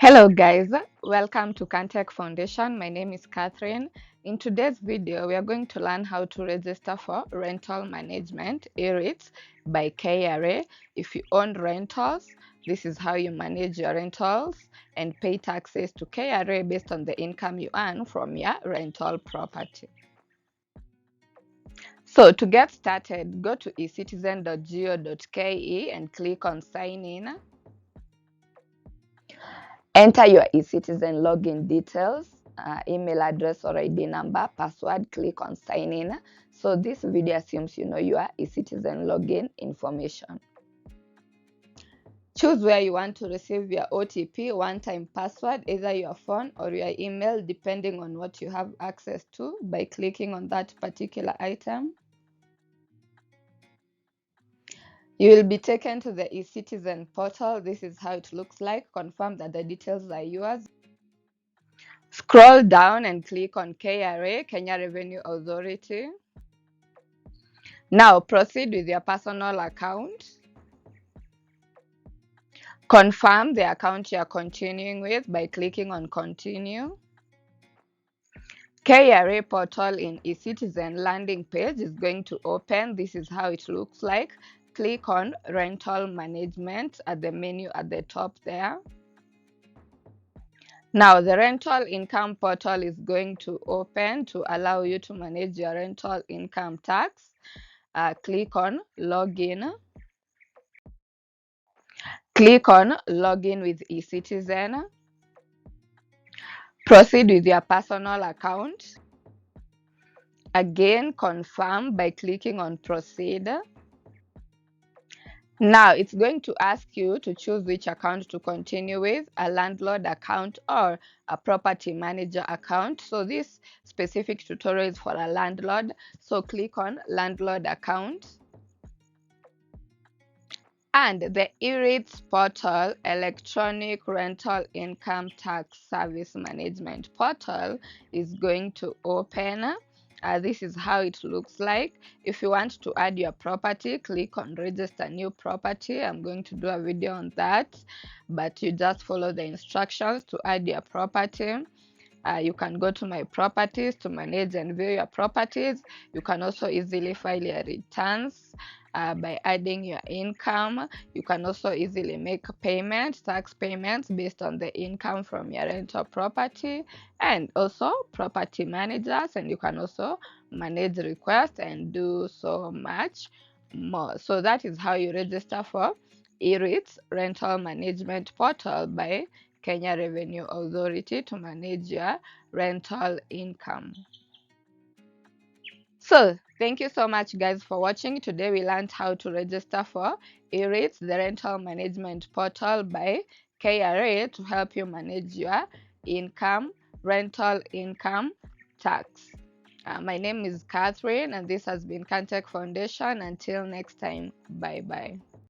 Hello guys, welcome to Cantech Foundation. My name is Catherine. In today's video, we are going to learn how to register for rental management eRITS by KRA. If you own rentals, this is how you manage your rentals and pay taxes to KRA based on the income you earn from your rental property. So to get started, go to ecitizen.go.ke and click on sign in. Enter your eCitizen login details, email address or ID number, password, click on sign in. So this video assumes you know your eCitizen login information. Choose where you want to receive your OTP, one-time password, either your phone or your email, depending on what you have access to by clicking on that particular item. You will be taken to the eCitizen portal. This is how it looks like. Confirm that the details are yours. Scroll down and click on KRA, Kenya Revenue Authority. Now proceed with your personal account. Confirm the account you are continuing with by clicking on Continue. KRA Portal in eCitizen landing page is going to open. This is how it looks like. Click on Rental Management at the menu at the top there. Now the rental income portal is going to open to allow you to manage your rental income tax. Click on Login. Click on Login with eCitizen. Proceed with your personal account. Again, confirm by clicking on Proceed. Now it's going to ask you to choose which account to continue with, a landlord account or a property manager account. So this specific tutorial is for a landlord. So click on landlord account. And the eRITS portal, electronic rental income tax service management portal, is going to open. This is how it looks like. If you want to add your property, click on register new property. I'm going to do a video on that, but you just follow the instructions to add your property. You can go to my properties to manage and view your properties. You can also easily file your returns by adding your income. You can also easily make payments, tax payments based on the income from your rental property, and also property managers, and you can also manage requests and do so much more. So that is how you register for eRITS rental management portal by Kenya Revenue Authority to manage your rental income. So thank you so much guys for watching. Today we learned how to register for eRITS, the rental management portal by KRA, to help you manage your income, rental income tax. My name is Catherine and this has been Cantech Foundation. Until next time, bye bye.